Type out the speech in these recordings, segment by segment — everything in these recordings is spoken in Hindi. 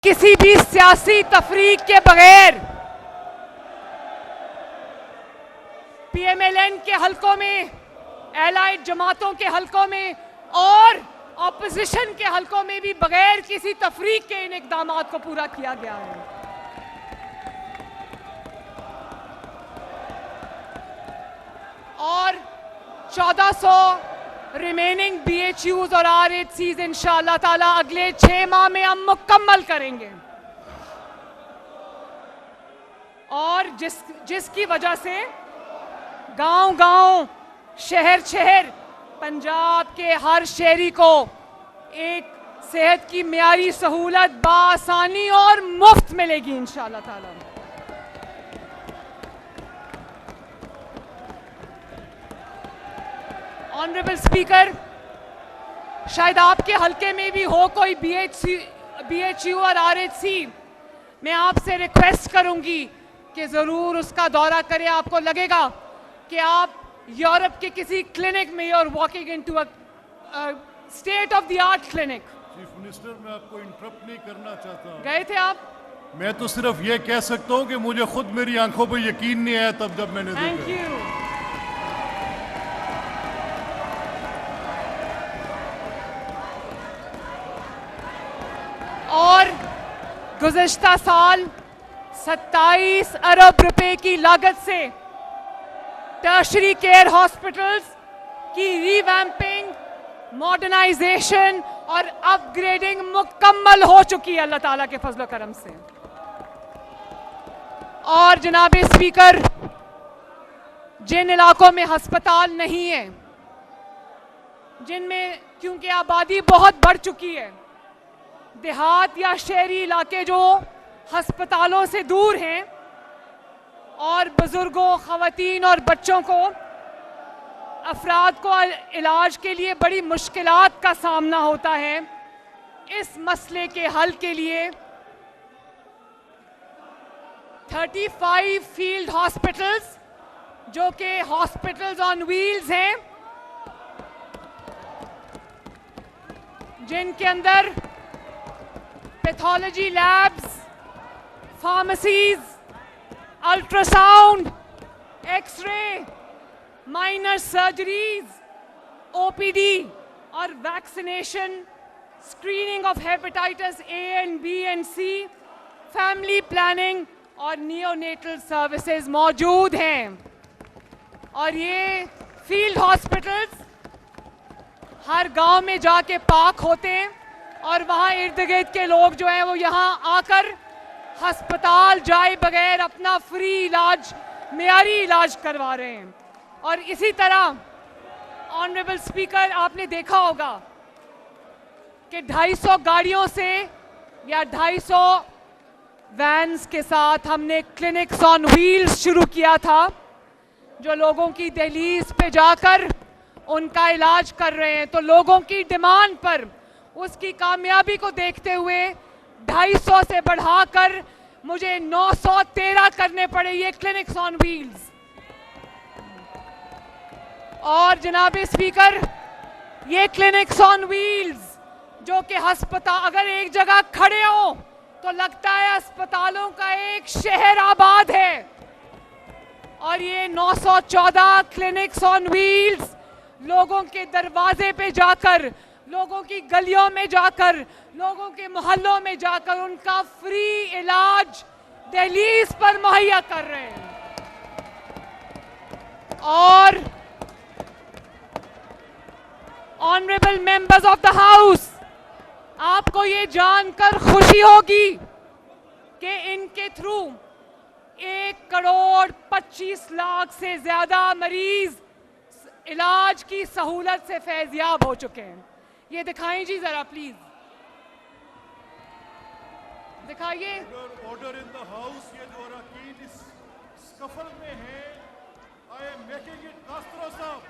किसी भी सियासी तफरीक के बगैर पीएमएलएन के हलकों में, एलाइड जमातों के हलकों में और ऑपोजिशन के हलकों में भी बगैर किसी तफरीक के इन इक़दामात को पूरा किया गया है। और 1400 रिमेनिंग BHUs और RHCs इंशाअल्लाह ताला अगले 6 माह में हम मुकम्मल करेंगे और जिसकी वजह से गांव-गांव, शहर-शहर, पंजाब के हर शहरी को एक सेहत की मियारी सहूलत बासानी और मुफ्त मिलेगी इंशाअल्लाह ताला। ऑनरेबल स्पीकर, शायद आपके हलके में भी हो कोई BHU और RHC, मैं आपसे रिक्वेस्ट करूंगी कि ज़रूर उसका दौरा करें। आपको लगेगा कि आप यूरोप के किसी क्लिनिक में और walking into a state of the art clinic. Chief minister, मैं आपको इंटरप्ट नहीं करना चाहता। गए थे आप? मैं तो सिर्फ ये कह सकता हूँ कि मुझे खुद मेरी आंखों पर यकीन नहीं आया तब जब मैंने देखा। Thank you. और गुज़िश्ता साल 27 अरब रुपए की लागत से टर्शरी केयर हॉस्पिटल्स की रीवैम्पिंग, मॉडर्नाइजेशन और अपग्रेडिंग मुकम्मल हो चुकी है अल्लाह ताला के फजल करम से। और जनाबे स्पीकर, जिन इलाकों में अस्पताल नहीं है, जिनमें क्योंकि आबादी बहुत बढ़ चुकी है, देहात या शहरी इलाके जो अस्पतालों से दूर हैं और बुजुर्गों, खवातीन और बच्चों को, अफराद को इलाज के लिए बड़ी मुश्किलात का सामना होता है, इस मसले के हल के लिए 35 फील्ड हॉस्पिटल्स जो कि हॉस्पिटल्स ऑन व्हील्स हैं, जिनके अंदर pathology labs, pharmacies, ultrasound, x ray, minor surgeries, OPD और vaccination, screening of hepatitis A and B and C, family planning और नियोनेटल सर्विसेज मौजूद हैं। और ये फील्ड हॉस्पिटल्स हर गांव में जाके पार्क होते हैं और वहाँ इर्द गिर्द के लोग जो हैं वो यहाँ आकर अस्पताल जाए बगैर अपना फ्री इलाज, मियारी इलाज करवा रहे हैं। और इसी तरह ऑनरेबल स्पीकर, आपने देखा होगा कि 250 गाड़ियों से या 250 वैन्स के साथ हमने क्लिनिक्स ऑन व्हील्स शुरू किया था, जो लोगों की दहलीज पे जाकर उनका इलाज कर रहे हैं। तो लोगों की डिमांड पर, उसकी कामयाबी को देखते हुए 250 से बढ़ाकर मुझे 913 करने पड़े ये क्लिनिक्स ऑन व्हील्स। और जनाबे स्पीकर, ये क्लिनिक्स ऑन व्हील्स जो कि अस्पताल अगर एक जगह खड़े हो तो लगता है अस्पतालों का एक शहर आबाद है। और ये 914 क्लिनिक्स ऑन व्हील्स लोगों के दरवाजे पे जाकर, लोगों की गलियों में जाकर, लोगों के मोहल्लों में जाकर उनका फ्री इलाज दहलीज पर मुहैया कर रहे हैं। और honourable members of the house, आपको ये जानकर खुशी होगी कि इनके थ्रू 1,25,00,000 से ज्यादा मरीज इलाज की सहूलत से फैज़याब हो चुके हैं। ये दिखाएं जी जरा प्लीज, दिखाइए। ऑर्डर इन द हाउस, ये जो अरकान इस स्कफल में है, I am making it Castro साहब,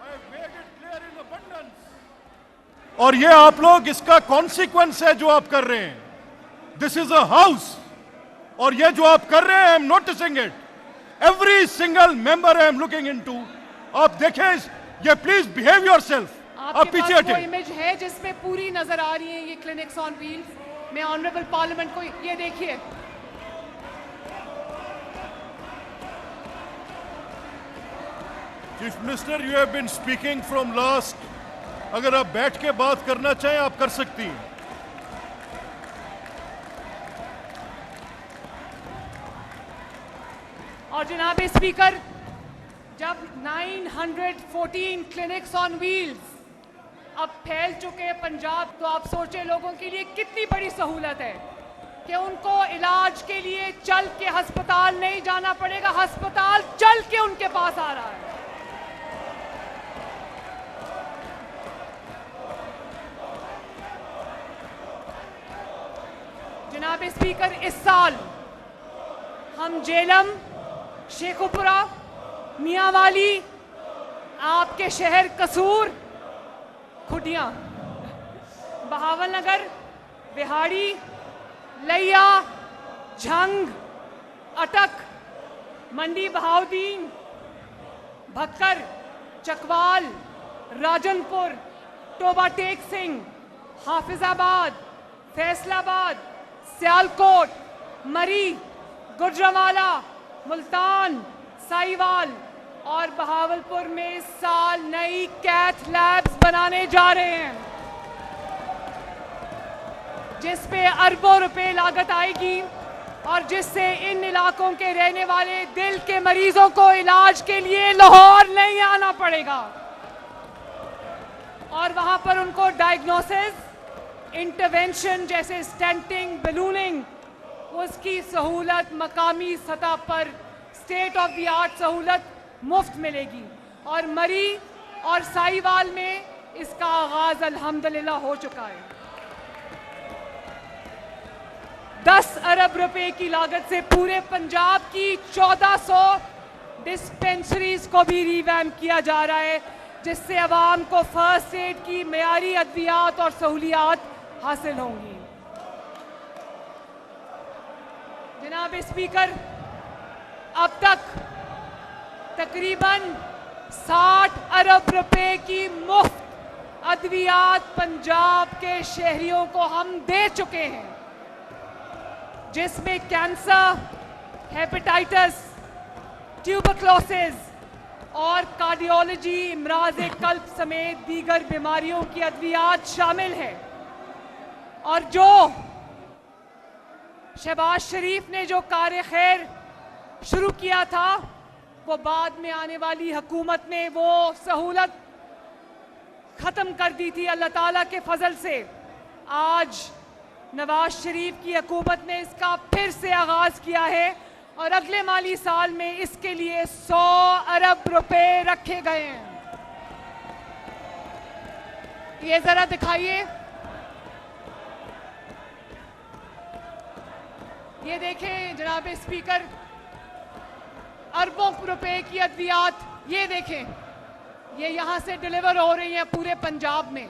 I have made it clear in abundance. और ये आप लोग, इसका कॉन्सिक्वेंस है जो आप कर रहे हैं। दिस इज अ हाउस, और ये जो आप कर रहे हैं, I am noticing it, every single member I am looking into. आप देखें ये, प्लीज बिहेव योरसेल्फ। आप पीछे हटें। इमेज है जिसमें पूरी नजर आ रही है ये क्लिनिक्स ऑन व्हील्स। मैं ऑनरेबल पार्लियामेंट को ये देखिए, chief minister, you have been speaking from last, अगर आप बैठ के बात करना चाहें आप कर सकती हैं। और जनाब स्पीकर, जब 914 क्लिनिक्स ऑन व्हील्स अब फैल चुके हैं पंजाब, तो आप सोचे लोगों के लिए कितनी बड़ी सहूलत है कि उनको इलाज के लिए चल के अस्पताल नहीं जाना पड़ेगा, अस्पताल चल के उनके पास आ रहा है। जनाब स्पीकर, इस साल हम झेलम, शेखुपुरा, मियांवाली, आपके शहर कसूर, खुटियां, बहावलनगर, बिहाड़ी, लैया, झंग, अटक, मंडी बहाउद्दीन, भक्कर, चकवाल, राजनपुर, टोबा टेक सिंह, हाफिजाबाद, फैसलाबाद, सियालकोट, मरी, गुजरांवाला, मुल्तान, साहिवाल और बहावलपुर में इस साल नई कैथ लैब्स बनाने जा रहे हैं, जिस पे अरबों रुपए लागत आएगी और जिससे इन इलाकों के रहने वाले दिल के मरीजों को इलाज के लिए लाहौर नहीं आना पड़ेगा और वहां पर उनको डायग्नोसिस, इंटरवेंशन जैसे स्टेंटिंग, बलूनिंग, उसकी सहूलत मकामी सतह पर स्टेट ऑफ द आर्ट सहूलत मुफ्त मिलेगी। और मरी और साहिवाल में इसका आगाज अल्हम्दुलिल्लाह हो चुका है। 10 अरब रुपए की लागत से पूरे पंजाब की 1400 डिस्पेंसरीज को भी रिवैम्प किया जा रहा है, जिससे आवाम को फर्स्ट एड की मेयारी अद्वियात और सहूलियात हासिल होंगी। जनाब स्पीकर, अब तक तकरीबन 60 अरब रुपए की मुफ्त अद्वियात पंजाब के शहरियों को हम दे चुके हैं, जिसमें कैंसर, हेपेटाइटिस, ट्यूबरक्लोसिस और कार्डियोलॉजी, इमराज कल्ब समेत दीगर बीमारियों की अद्वियात शामिल है। और जो शहबाज शरीफ ने जो कार्य खैर शुरू किया था, वो बाद में आने वाली हुकूमत ने वो सहूलत ख़त्म कर दी थी। अल्लाह ताला के फजल से आज नवाज शरीफ की हुकूमत ने इसका फिर से आगाज़ किया है और अगले माली साल में इसके लिए 100 अरब रुपए रखे गए हैं। ये ज़रा दिखाइए, ये देखें जनाब स्पीकर, अरबों रुपए की अद्वियात, ये देखें, ये यहाँ से डिलीवर हो रही हैं पूरे पंजाब में।